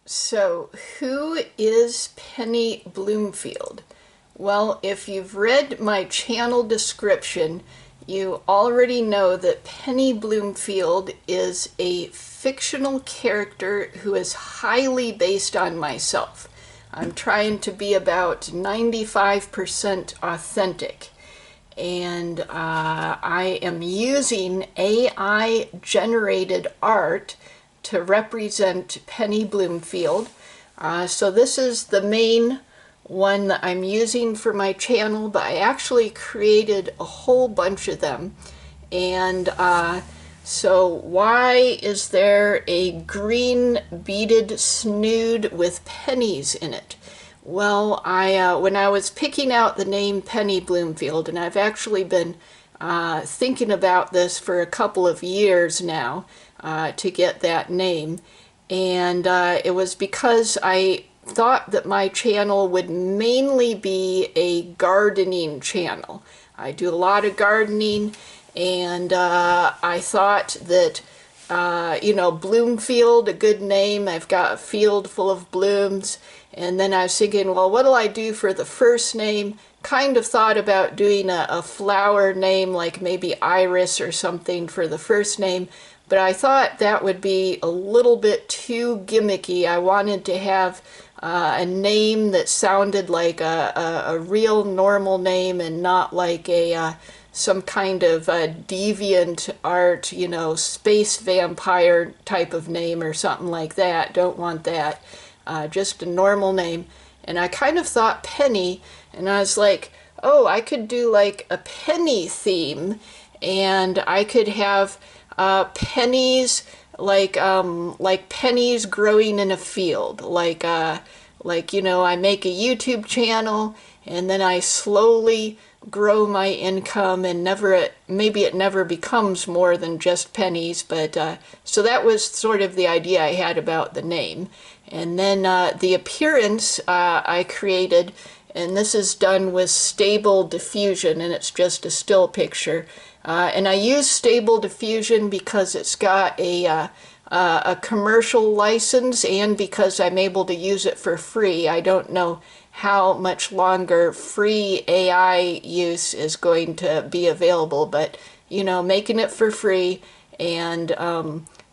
So, who is Penny Bloomfield? Well, if you've read my channel description, you already know that Penny Bloomfield is a fictional character who is highly based on myself. I'm trying to be about 95% authentic. And I am using AI generated art to represent Penny Bloomfield. So this is the main one that I'm using for my channel, but I actually created a whole bunch of them. And so why is there a green beaded snood with pennies in it? Well, when I was picking out the name Penny Bloomfield, and I've actually been thinking about this for a couple of years now to get that name, and it was because I thought that my channel would mainly be a gardening channel. I do a lot of gardening, and I thought that Bloomfield, a good name. I've got a field full of blooms. And then I was thinking, well, what'll I do for the first name? Kind of thought about doing a flower name, like maybe Iris or something for the first name. But I thought that would be a little bit too gimmicky. I wanted to have a name that sounded like a real normal name and not like some kind of deviant art, space vampire type of name or something like that. Don't want that. Just a normal name. And I kind of thought Penny, and I was like, oh, I could do like a penny theme, and I could have pennies, like pennies growing in a field, I make a YouTube channel, and then I slowly grow my income, and maybe it never becomes more than just pennies, but so that was sort of the idea I had about the name. And then the appearance I created, and this is done with Stable Diffusion, and it's just a still picture. And I use Stable Diffusion because it's got a commercial license, and because I'm able to use it for free. I don't know how much longer free AI use is going to be available, but making it for free and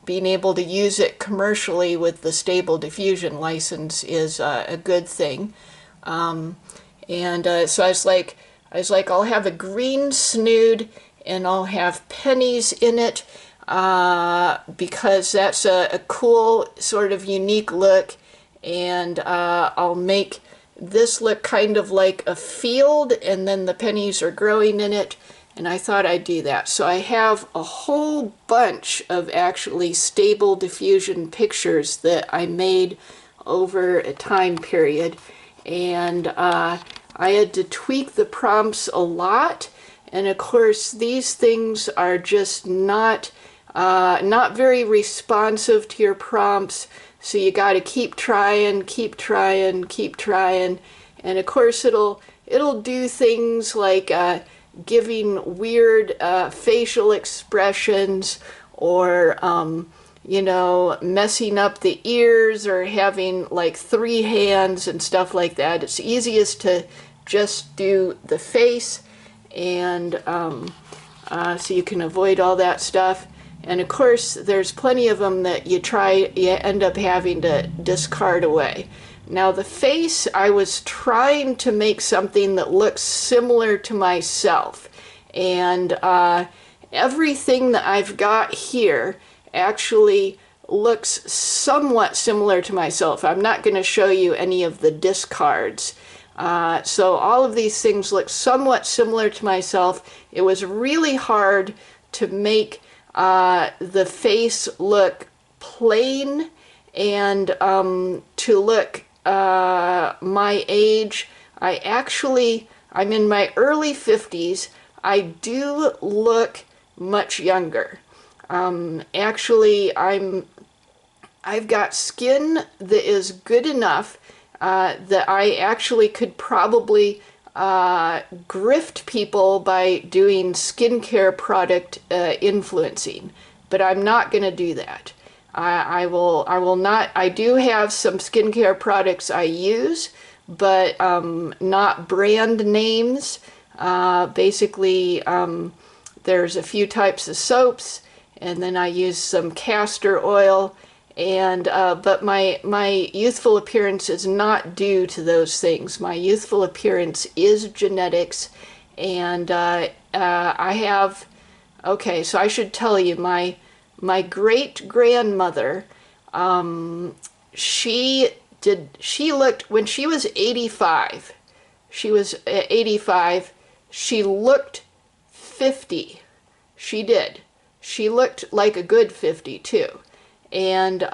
being able to use it commercially with the Stable Diffusion license is a good thing. So I was like, I'll have a green snood and I'll have pennies in it because that's a cool sort of unique look, and I'll make this look kind of like a field, and then the pennies are growing in it, and I thought I'd do that. So I have a whole bunch of actually Stable Diffusion pictures that I made over a time period, and I had to tweak the prompts a lot, and of course these things are just not very responsive to your prompts. So you got to keep trying, and of course it'll do things like giving weird facial expressions, or messing up the ears, or having like 3 hands and stuff like that. It's easiest to just do the face, and so you can avoid all that stuff. And of course, there's plenty of them that you end up having to discard away. Now the face, I was trying to make something that looks similar to myself. And everything that I've got here actually looks somewhat similar to myself. I'm not going to show you any of the discards. So all of these things look somewhat similar to myself. It was really hard to make the face look plain and to look my age. I'm in my early 50s. I do look much younger. Actually, I've got skin that is good enough that I actually could probably grift people by doing skincare product influencing, but I'm not going to do that. I will not, I do have some skincare products I use, but not brand names. Basically, there's a few types of soaps, and then I use some castor oil, and but my youthful appearance is not due to those things. My youthful appearance is genetics, and I have, okay, so I should tell you, my great grandmother, she looked, when she was 85, she looked 50. She did. She looked like a good 50 too. And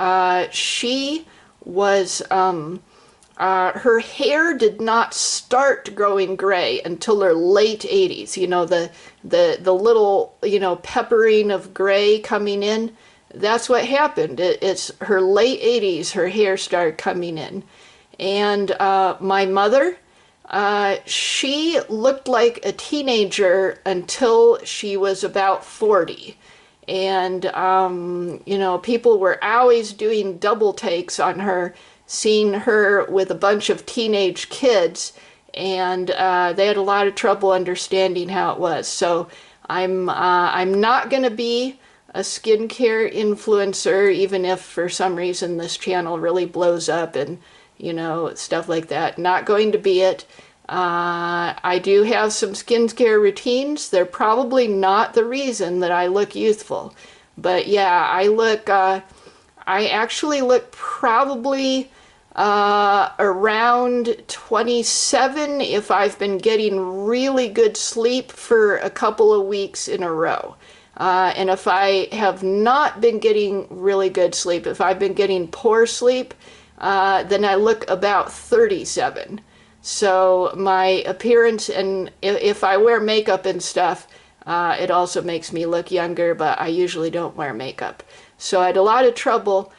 she was, her hair did not start growing gray until her late 80s. You know, the little, you know, peppering of gray coming in. That's what happened. It's her late 80s, her hair started coming in. And my mother, she looked like a teenager until she was about 40. And, you know, people were always doing double takes on her, seeing her with a bunch of teenage kids, and they had a lot of trouble understanding how it was. So I'm not going to be a skincare influencer, even if for some reason this channel really blows up and, you know, stuff like that. Not going to be it. I do have some skincare routines. They're probably not the reason that I look youthful. But yeah, I actually look probably around 27 if I've been getting really good sleep for a couple of weeks in a row. And if I have not been getting really good sleep, if I've been getting poor sleep, then I look about 37. So my appearance, and if I wear makeup and stuff, it also makes me look younger, but I usually don't wear makeup. So I had a lot of trouble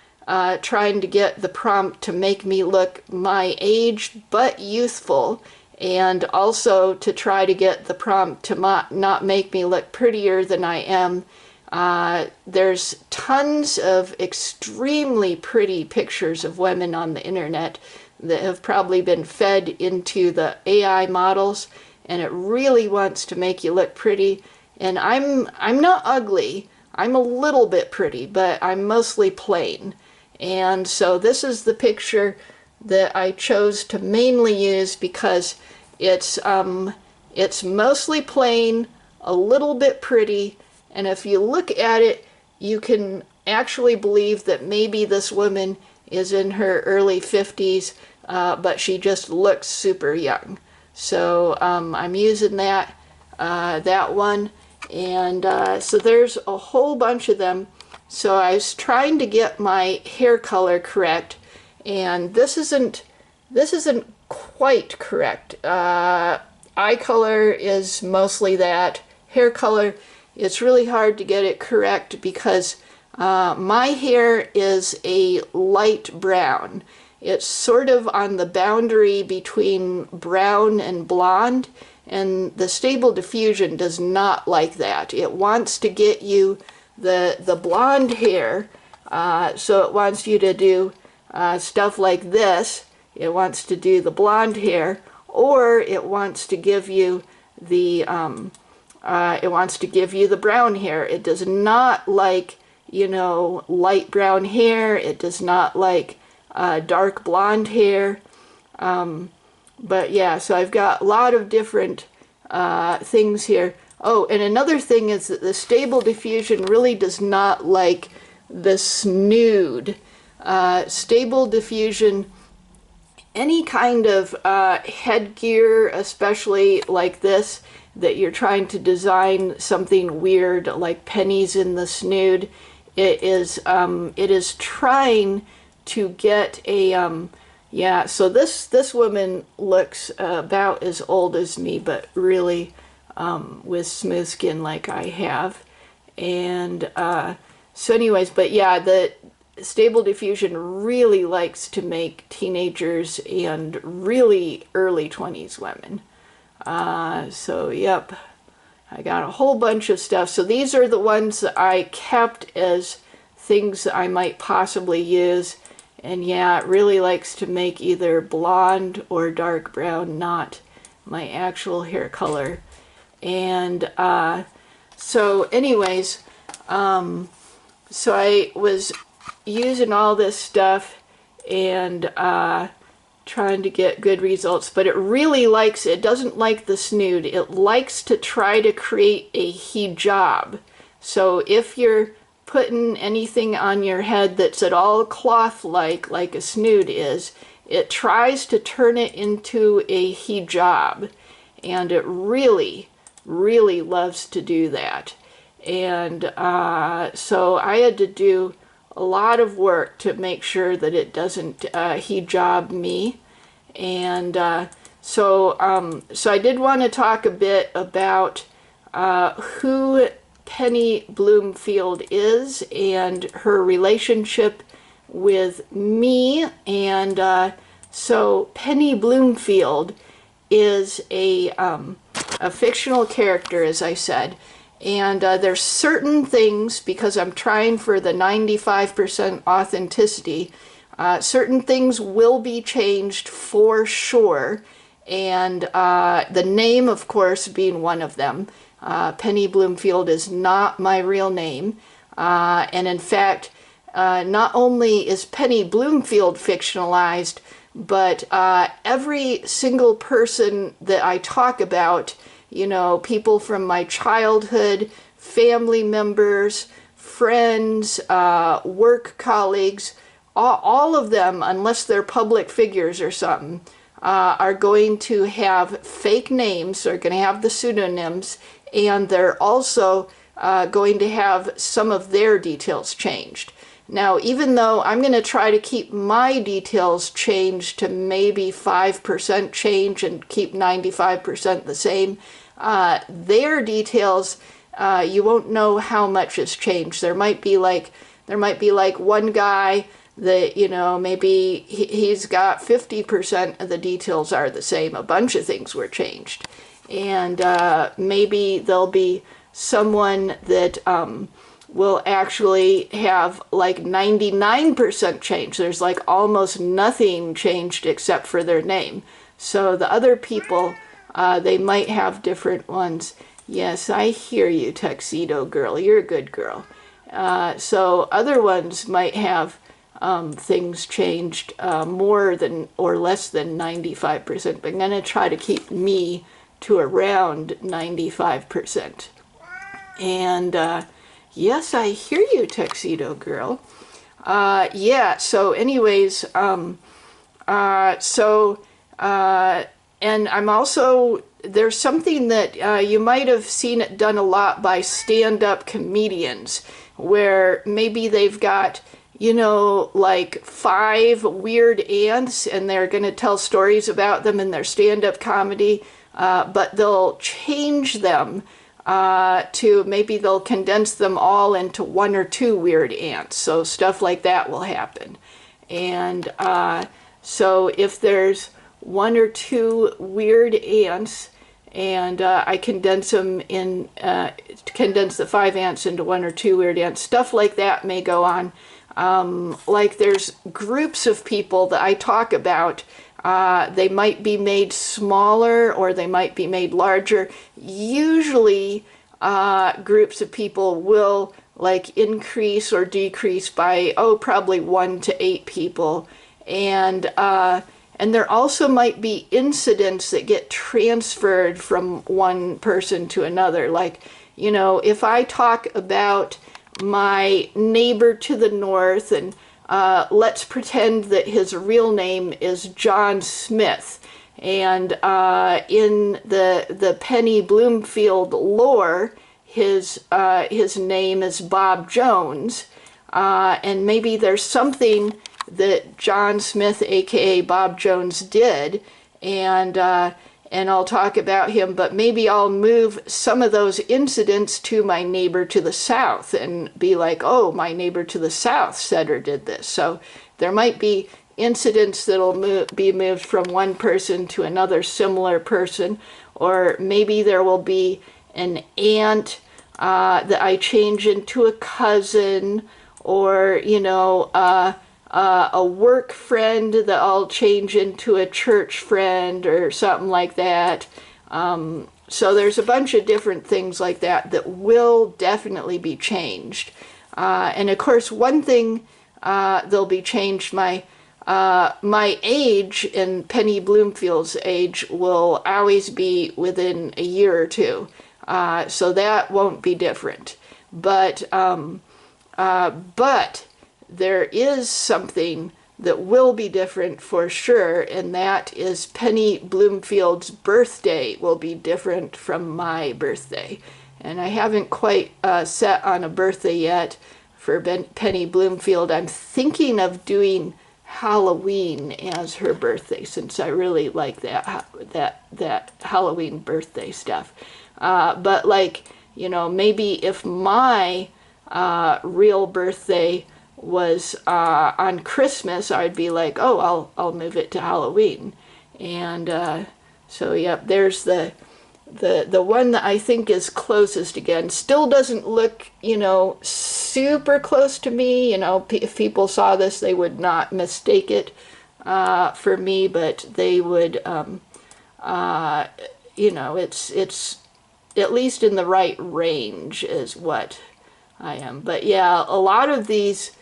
trying to get the prompt to make me look my age but youthful, and also to try to get the prompt to not make me look prettier than I am. There's tons of extremely pretty pictures of women on the internet that have probably been fed into the AI models, and it really wants to make you look pretty. And I'm not ugly. I'm a little bit pretty, but I'm mostly plain. And so this is the picture that I chose to mainly use because it's mostly plain, a little bit pretty, and if you look at it, you can actually believe that maybe this woman is in her early 50s, but she just looks super young. So I'm using that one, and so there's a whole bunch of them. So I was trying to get my hair color correct, and this isn't quite correct. Eye color is mostly that. Hair color, it's really hard to get it correct because my hair is a light brown. It's sort of on the boundary between brown and blonde, and the Stable Diffusion does not like that. It wants to get you the blonde hair, so it wants you to do stuff like this. It wants to do the blonde hair, or it wants to give you the brown hair. It does not like, you know, light brown hair. It does not like dark blonde hair. But yeah, so I've got a lot of different things here. Oh, and another thing is that the Stable Diffusion really does not like the snood. Stable Diffusion, any kind of headgear, especially like this, that you're trying to design something weird like pennies in the snood, it is trying to get a yeah, so this woman looks about as old as me, but really with smooth skin like I have. And so anyways, but yeah, the Stable Diffusion really likes to make teenagers and really early 20s women. So yep, I got a whole bunch of stuff. So these are the ones that I kept as things that I might possibly use. And yeah, it really likes to make either blonde or dark brown, not my actual hair color. And so anyways, so I was using all this stuff and trying to get good results, but it really likes, it doesn't like the snood. It likes to try to create a hijab. So if you're putting anything on your head that's at all cloth-like, like a snood is, it tries to turn it into a hijab. And it really, really loves to do that. And so I had to do a lot of work to make sure that it doesn't hijab me. And so I did want to talk a bit about who Penny Bloomfield is and her relationship with me. And so Penny Bloomfield is a fictional character, as I said. And there's certain things, because I'm trying for the 95% authenticity, certain things will be changed for sure. And the name, of course, being one of them. Penny Bloomfield is not my real name. And in fact, not only is Penny Bloomfield fictionalized, but every single person that I talk about, you know, people from my childhood, family members, friends, work colleagues, all of them, unless they're public figures or something, are going to have fake names, are going to have the pseudonyms, and they're also going to have some of their details changed. Now, even though I'm going to try to keep my details changed to maybe 5% change and keep 95% the same, their details, you won't know how much has changed. There might be like one guy that, you know, maybe he's got 50% of the details are the same. A bunch of things were changed. And maybe there'll be someone that will actually have like 99% change. There's like almost nothing changed except for their name. So the other people, they might have different ones. Yes, I hear you, Tuxedo Girl. You're a good girl. So other ones might have things changed more than or less than 95%, but I'm going to try to keep me to around 95%. And yes, I hear you, Tuxedo Girl. Yeah, so anyways, and I'm also, there's something that you might have seen it done a lot by stand-up comedians, where maybe they've got, you know, like 5 weird aunts, and they're going to tell stories about them in their stand-up comedy, but they'll change them to maybe they'll condense them all into 1 or 2 weird aunts. So stuff like that will happen. And so if there's 1 or 2 weird aunts, and I condense them in, condense the 5 aunts into 1 or 2 weird aunts, stuff like that may go on. Like there's groups of people that I talk about. They might be made smaller or they might be made larger. Usually groups of people will like increase or decrease by, probably 1 to 8 people. And there also might be incidents that get transferred from one person to another. Like, you know, if I talk about my neighbor to the north, and let's pretend that his real name is John Smith, and in the Penny Bloomfield lore, his name is Bob Jones, and maybe there's something that John Smith, aka Bob Jones, did, and I'll talk about him, but maybe I'll move some of those incidents to my neighbor to the south and be like, oh, my neighbor to the south said or did this. So there might be incidents that'll be moved from one person to another similar person, or maybe there will be an aunt that I change into a cousin, or, you know, a work friend that I'll change into a church friend or something like that. So there's a bunch of different things like that that will definitely be changed. And of course, one thing that'll be changed, my age and Penny Bloomfield's age will always be within a year or two. So that won't be different. But there is something that will be different for sure, and that is Penny Bloomfield's birthday will be different from my birthday. And I haven't quite set on a birthday yet for Penny Bloomfield. I'm thinking of doing Halloween as her birthday, since I really like that Halloween birthday stuff. But like, you know, maybe if my real birthday was on Christmas, I'd be like, oh, I'll move it to Halloween. And so yep, there's the one that I think is closest again. Still doesn't look, you know, super close to me. You know, if people saw this, they would not mistake it for me, but they would, you know, it's at least in the right range is what I am. But yeah, a lot of these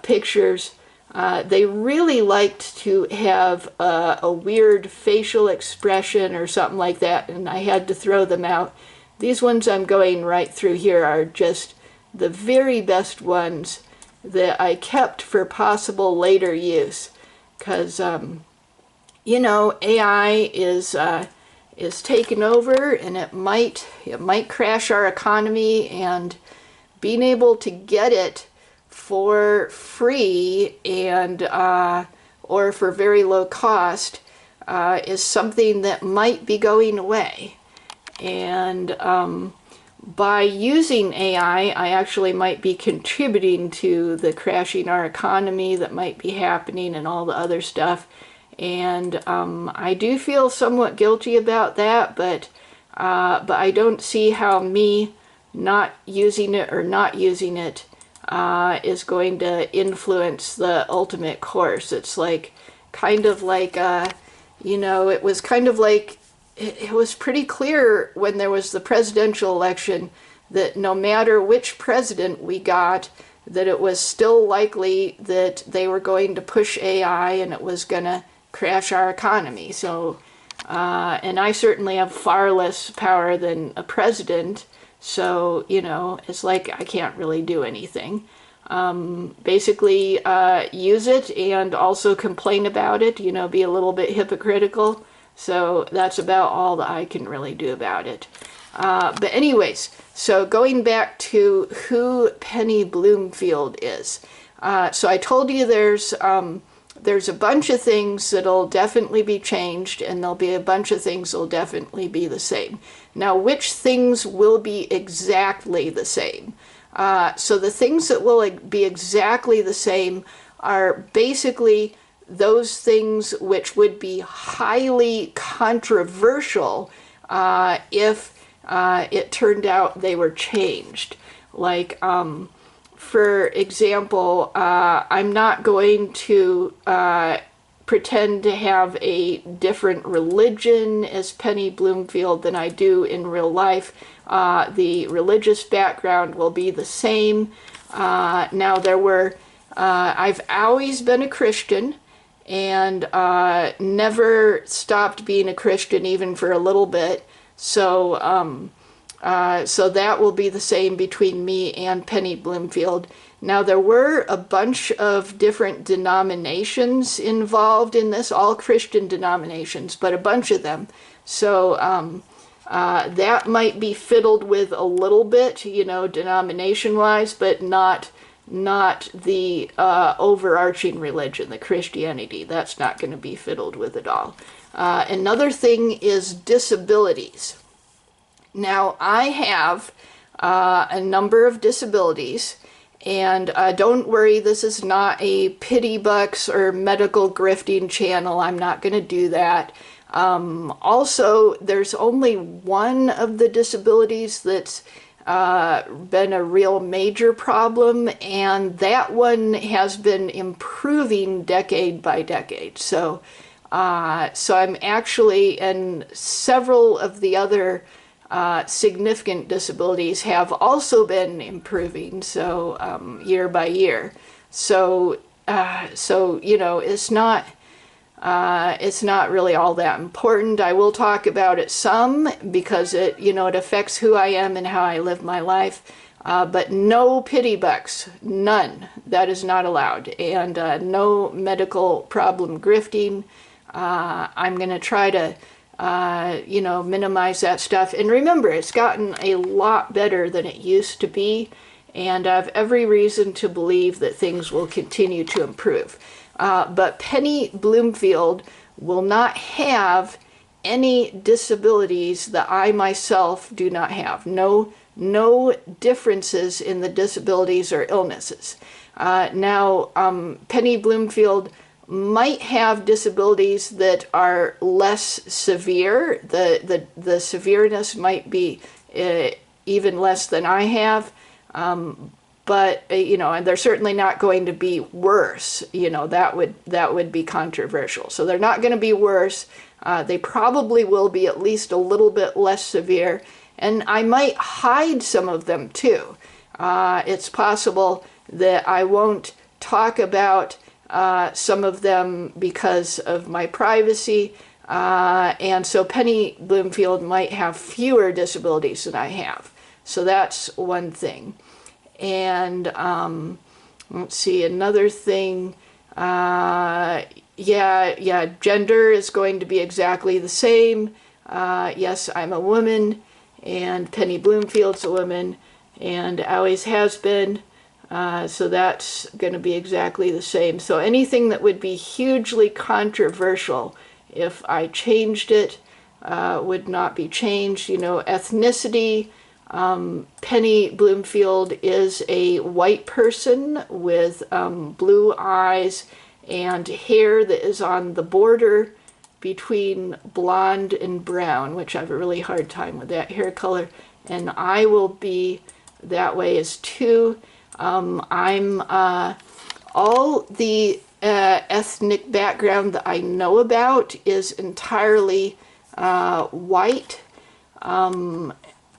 pictures, they really liked to have a weird facial expression or something like that, and I had to throw them out. These ones I'm going right through here are just the very best ones that I kept for possible later use, because you know, AI is taking over, and it might crash our economy, and being able to get it for free and or for very low cost is something that might be going away. And by using AI, I actually might be contributing to the crashing our economy that might be happening and all the other stuff. And I do feel somewhat guilty about that, but I don't see how me not using it or not using it is going to influence the ultimate course. It's like, kind of like, you know, it was kind of like, it was pretty clear when there was the presidential election that no matter which president we got, that it was still likely that they were going to push AI and it was going to crash our economy. So, and I certainly have far less power than a president. So, you know, it's like I can't really do anything. Basically, use it and also complain about it, you know, be a little bit hypocritical. So that's about all that I can really do about it. But anyways, so going back to who Penny Bloomfield is. So I told you there's a bunch of things that'll definitely be changed, and there'll be a bunch of things that'll definitely be the same. Now, which things will be exactly the same? So the things that will be exactly the same are basically those things which would be highly controversial if it turned out they were changed. Like, for example, I'm not going to pretend to have a different religion as Penny Bloomfield than I do in real life. The religious background will be the same. Now, I've always been a Christian, and never stopped being a Christian even for a little bit. So, so that will be the same between me and Penny Bloomfield. Now, there were a bunch of different denominations involved in this, all Christian denominations, but a bunch of them. So that might be fiddled with a little bit, you know, denomination-wise, but not the overarching religion, the Christianity. That's not going to be fiddled with at all. Another thing is disabilities. Now, I have a number of disabilities, and don't worry, this is not a pitybux or medical grifting channel. I'm not going to do that. Also, there's only one of the disabilities that's been a real major problem, and that one has been improving decade by decade. So I'm actually, and several of the other significant disabilities have also been improving, so year by year. So you know, it's not really all that important. I will talk about it some because it, you know, it affects who I am and how I live my life. But no pitybux, none. That is not allowed. And no medical problem grifting. I'm going to try to, you know, minimize that stuff. And remember, it's gotten a lot better than it used to be. And I have every reason to believe that things will continue to improve. But Penny Bloomfield will not have any disabilities that I myself do not have. No differences in the disabilities or illnesses. Now, Penny Bloomfield might have disabilities that are less severe. The severeness might be even less than I have. But you know, and they're certainly not going to be worse. You know, that would be controversial. So they're not going to be worse. They probably will be at least a little bit less severe, and I might hide some of them too. It's possible that I won't talk about some of them because of my privacy, and so Penny Bloomfield might have fewer disabilities than I have. So that's one thing. And let's see, another thing, yeah, gender is going to be exactly the same. Yes, I'm a woman, and Penny Bloomfield's a woman, and always has been, so that's going to be exactly the same. So anything that would be hugely controversial if I changed it would not be changed. You know, ethnicity. Penny Bloomfield is a white person with blue eyes and hair that is on the border between blonde and brown, which I have a really hard time with that hair color, and I will be that way as too. I'm all the ethnic background that I know about is entirely white.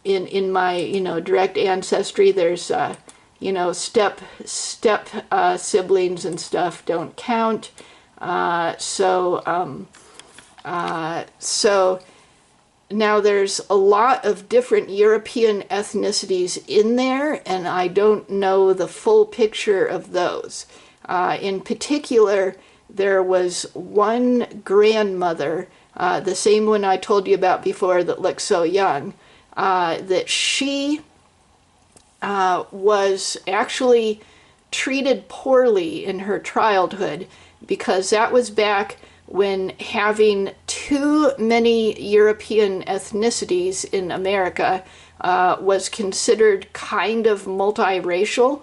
In my, you know, direct ancestry, there's, you know, step siblings and stuff don't count. So now there's a lot of different European ethnicities in there, and I don't know the full picture of those. In particular, there was one grandmother, the same one I told you about before that looked so young, that she was actually treated poorly in her childhood, because that was back when having too many European ethnicities in America was considered kind of multiracial,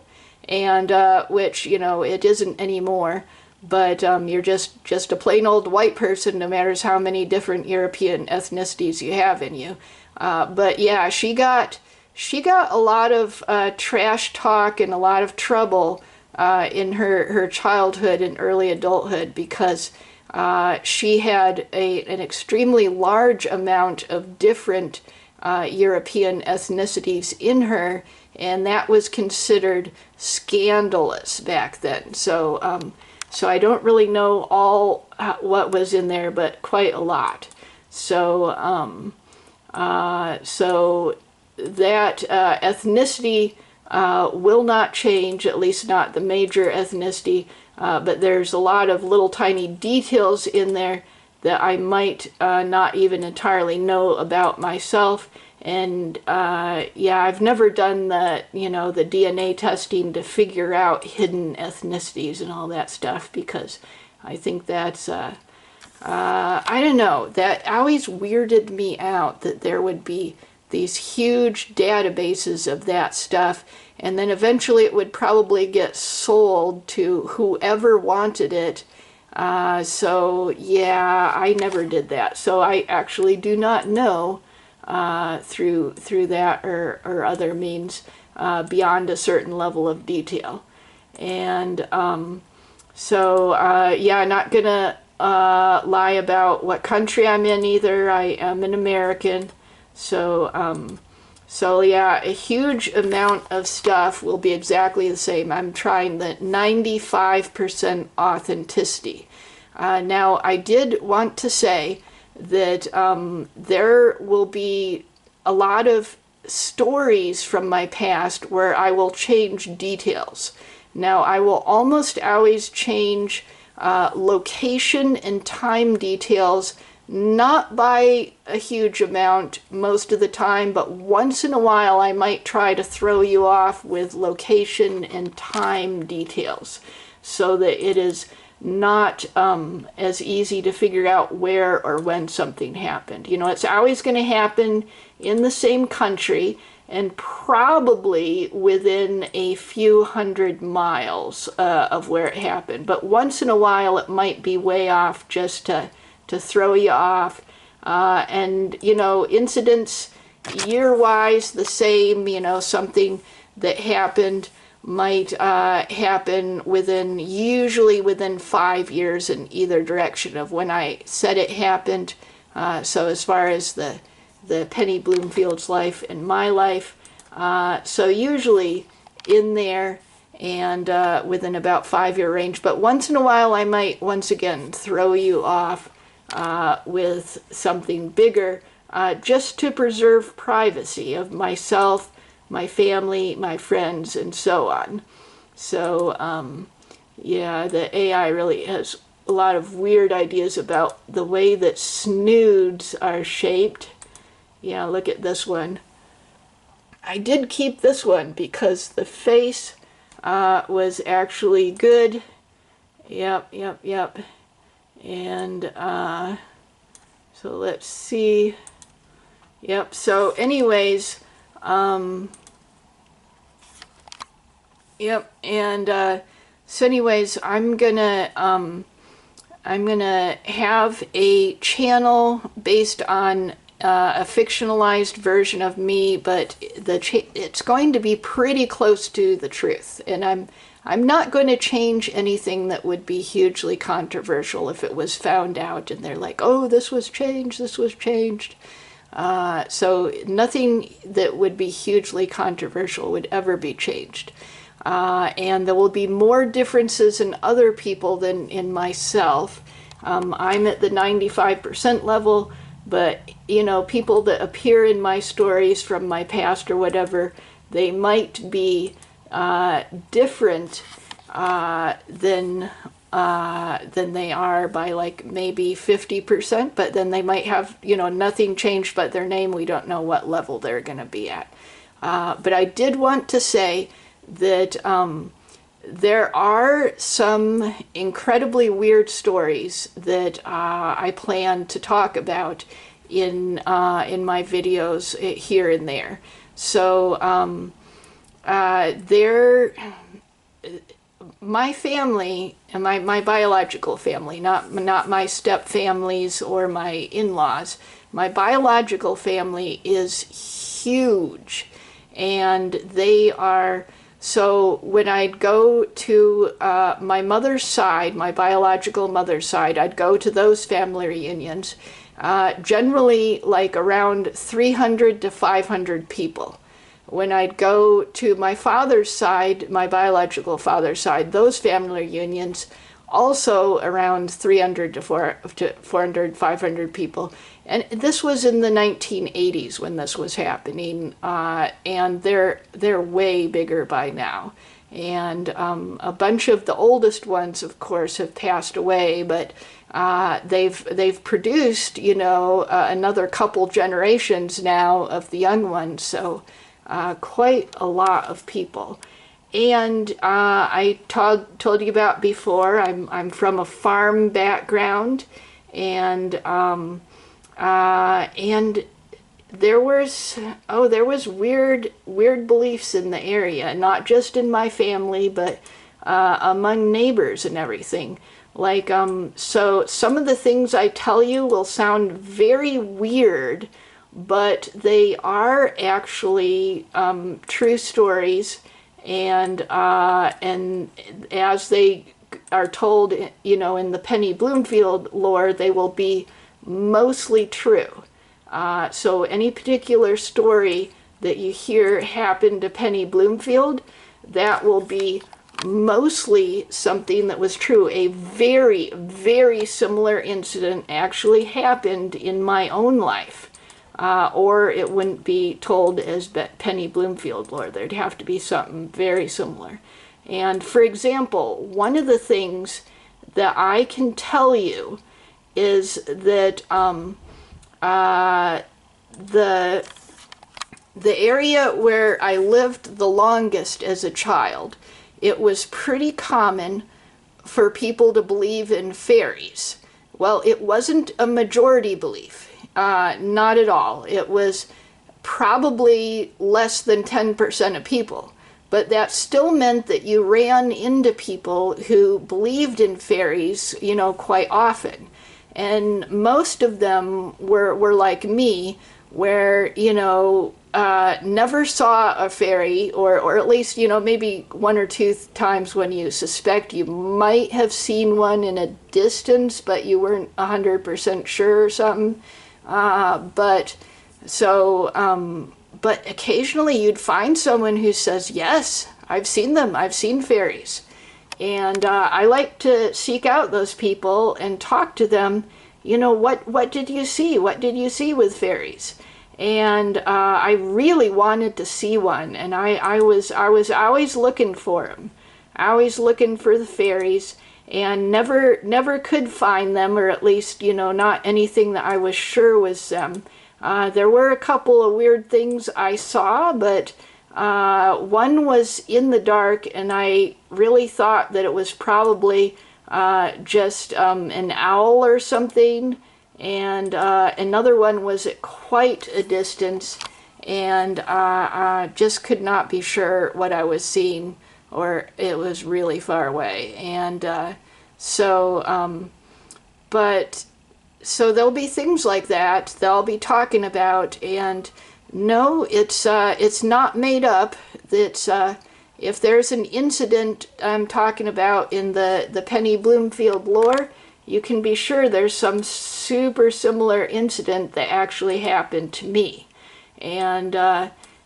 and which, you know, it isn't anymore. But you're just a plain old white person, no matter how many different European ethnicities you have in you. But yeah, she got a lot of trash talk and a lot of trouble in her childhood and early adulthood, because she had an extremely large amount of different European ethnicities in her, and that was considered scandalous back then. So so I don't really know all what was in there, but quite a lot. So so that ethnicity will not change, at least not the major ethnicity, but there's a lot of little tiny details in there that I might not even entirely know about myself. And yeah, I've never done the, you know, the DNA testing to figure out hidden ethnicities and all that stuff, because I think that's I don't know, that always weirded me out that there would be these huge databases of that stuff, and then eventually it would probably get sold to whoever wanted it. So yeah, I never did that. So I actually do not know through that or other means beyond a certain level of detail. And yeah, not gonna lie about what country I'm in either. I am an American, so yeah, a huge amount of stuff will be exactly the same. I'm trying the 95% authenticity. Now, I did want to say that there will be a lot of stories from my past where I will change details. Now, I will almost always change location and time details, not by a huge amount most of the time, but once in a while I might try to throw you off with location and time details so that it is not as easy to figure out where or when something happened. You know, it's always going to happen in the same country and probably within a few hundred miles of where it happened. But once in a while it might be way off just to throw you off. And, you know, incidents year-wise the same, you know, something that happened might happen usually within 5 years in either direction of when I said it happened. So as far as the Penny Bloomfield's life and my life, so usually in there and within about 5-year range. But once in a while I might once again throw you off with something bigger just to preserve privacy of myself, my family, my friends, and so on. So yeah, the AI really has a lot of weird ideas about the way that snoods are shaped. Yeah, look at this one. I did keep this one because the face was actually good. Yep. And so let's see. Yep, so anyways, yep, and so anyways, I'm gonna have a channel based on a fictionalized version of me, but it's going to be pretty close to the truth, and I'm not going to change anything that would be hugely controversial if it was found out and they're like, oh, this was changed. So nothing that would be hugely controversial would ever be changed. And there will be more differences in other people than in myself. I'm at the 95% level, but, you know, people that appear in my stories from my past or whatever, they might be different than they are by like maybe 50%, but then they might have, you know, nothing changed but their name. We don't know what level they're going to be at. But I did want to say that there are some incredibly weird stories that I plan to talk about in my videos here and there. So my family, and my biological family, not my step families or my in-laws, my biological family is huge, and they are, so when I'd go to my mother's side, my biological mother's side, I'd go to those family reunions, generally like around 300 to 500 people. When I'd go to my father's side, my biological father's side, those family reunions, also around 300 to 400, 500 people. And this was in the 1980s when this was happening, and they're way bigger by now. And a bunch of the oldest ones, of course, have passed away, but they've produced, you know, another couple generations now of the young ones. So quite a lot of people. And I told you about before, I'm from a farm background, and there was weird beliefs in the area, not just in my family, but among neighbors and everything. Like, so some of the things I tell you will sound very weird, but they are actually true stories, and as they are told, you know, in the Penny Bloomfield lore, they will be mostly true. So any particular story that you hear happened to Penny Bloomfield, that will be mostly something that was true. A very, very similar incident actually happened in my own life. Or it wouldn't be told as Penny Bloomfield lore. There'd have to be something very similar. And for example, one of the things that I can tell you is that the area where I lived the longest as a child, it was pretty common for people to believe in fairies. Well, it wasn't a majority belief, not at all. It was probably less than 10% of people. But that still meant that you ran into people who believed in fairies, you know, quite often. And most of them were like me, where, you know, never saw a fairy, or at least, you know, maybe one or two times when you suspect you might have seen one in a distance, but you weren't 100% sure or something. But occasionally you'd find someone who says, yes, I've seen them, I've seen fairies. And I like to seek out those people and talk to them, you know, what did you see? What did you see with fairies? And I really wanted to see one, and I was always looking for them, always looking for the fairies, and never could find them, or at least, you know, not anything that I was sure was them. There were a couple of weird things I saw, but one was in the dark, and I really thought that it was probably just an owl or something. And another one was at quite a distance, and I just could not be sure what I was seeing, or it was really far away. And so there'll be things like that I'll be talking about, and no, it's not made up. It's if there's an incident I'm talking about in the Penny Bloomfield lore, you can be sure there's some super similar incident that actually happened to me. And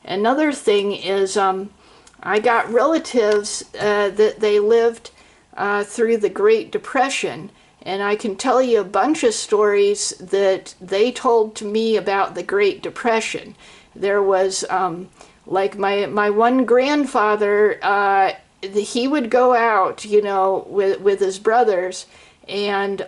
another thing is I got relatives that they lived through the Great Depression, and I can tell you a bunch of stories that they told to me about the Great Depression. There was, like my one grandfather, he would go out, you know, with his brothers, and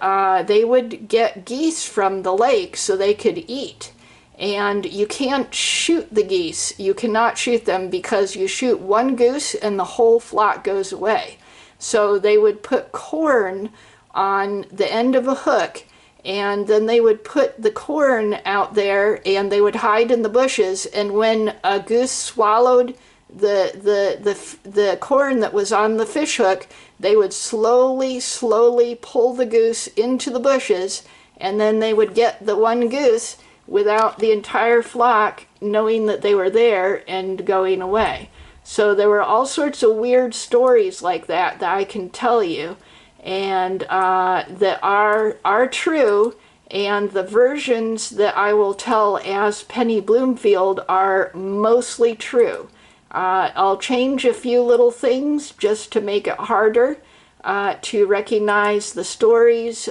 they would get geese from the lake so they could eat. And you can't shoot the geese. You cannot shoot them, because you shoot one goose and the whole flock goes away. So they would put corn on the end of a hook, and then they would put the corn out there, and they would hide in the bushes, and when a goose swallowed the corn that was on the fish hook, they would slowly pull the goose into the bushes, and then they would get the one goose without the entire flock knowing that they were there and going away. So there were all sorts of weird stories like that I can tell you, and that are true, and the versions that I will tell as Penny Bloomfield are mostly true. I'll change a few little things just to make it harder to recognize the stories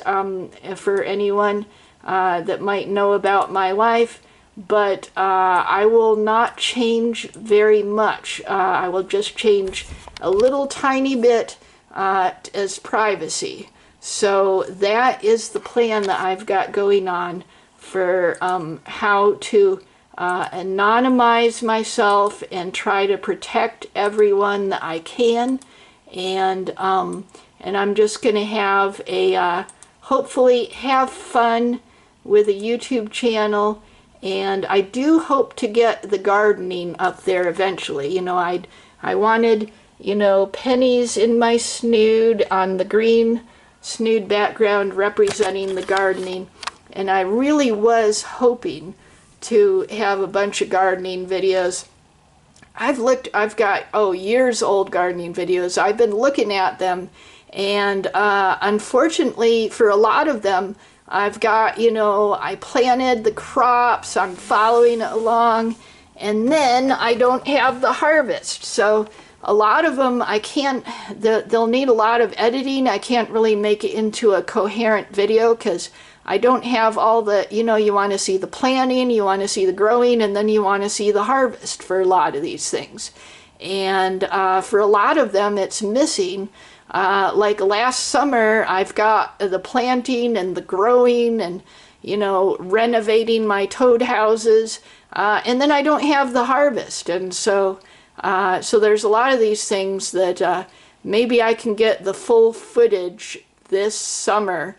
for anyone that might know about my life, but I will not change very much. I will just change a little tiny bit as privacy. So that is the plan that I've got going on for how to anonymize myself and try to protect everyone that I can. And I'm just going to have a hopefully have fun with a YouTube channel, and I do hope to get the gardening up there eventually. You know, I wanted, you know, pennies in my snood on the green snood background representing the gardening, and I really was hoping to have a bunch of gardening videos. I've got, years old gardening videos. I've been looking at them, and unfortunately for a lot of them, I've got, I planted the crops, I'm following it along, and then I don't have the harvest. So a lot of them I can't, they'll need a lot of editing. I can't really make it into a coherent video because I don't have all the, you want to see the planting, you want to see the growing, and then you want to see the harvest for a lot of these things. And for a lot of them, it's missing. Like last summer, I've got the planting and the growing and, renovating my toad houses, and then I don't have the harvest. And so there's a lot of these things that maybe I can get the full footage this summer,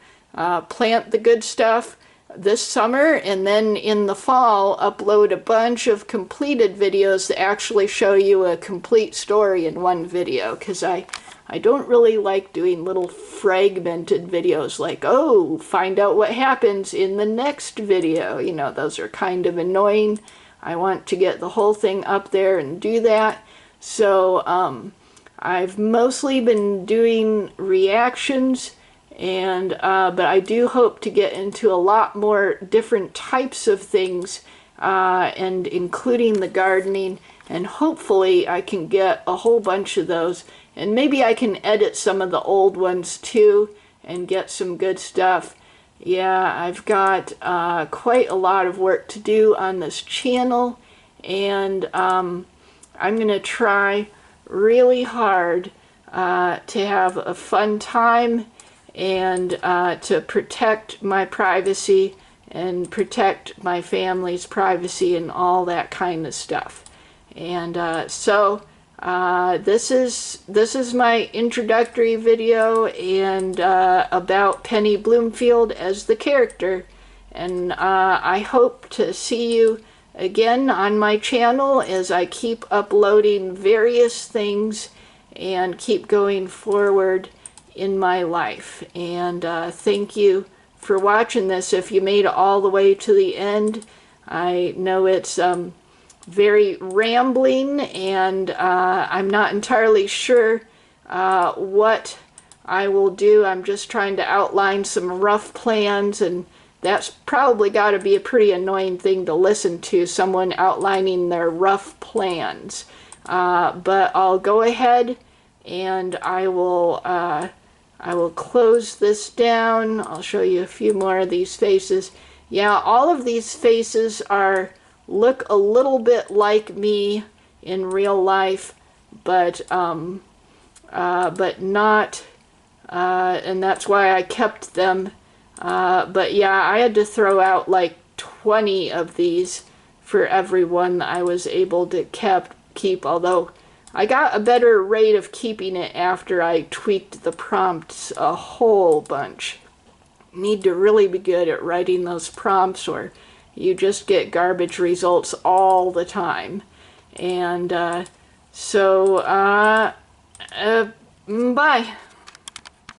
plant the good stuff this summer, and then in the fall upload a bunch of completed videos that actually show you a complete story in one video, because I don't really like doing little fragmented videos like, find out what happens in the next video. Those are kind of annoying. I want to get the whole thing up there and do that. So I've mostly been doing reactions, and but I do hope to get into a lot more different types of things, and including the gardening, and hopefully I can get a whole bunch of those, and maybe I can edit some of the old ones too and get some good stuff. Yeah, I've got quite a lot of work to do on this channel, and I'm gonna try really hard to have a fun time, and to protect my privacy and protect my family's privacy and all that kind of stuff. And so this is my introductory video, and about Penny Bloomfield as the character, and I hope to see you again on my channel as I keep uploading various things and keep going forward in my life. And thank you for watching this. If you made it all the way to the end, I know it's very rambling, and I'm not entirely sure what I will do. I'm just trying to outline some rough plans, and that's probably got to be a pretty annoying thing to listen to, someone outlining their rough plans. But I'll go ahead and I will close this down. I'll show you a few more of these faces. Yeah, all of these faces look a little bit like me in real life, but not, and that's why I kept them. But yeah, I had to throw out like 20 of these for every one I was able to keep, although I got a better rate of keeping it after I tweaked the prompts a whole bunch. Need to really be good at writing those prompts, or you just get garbage results all the time. And bye.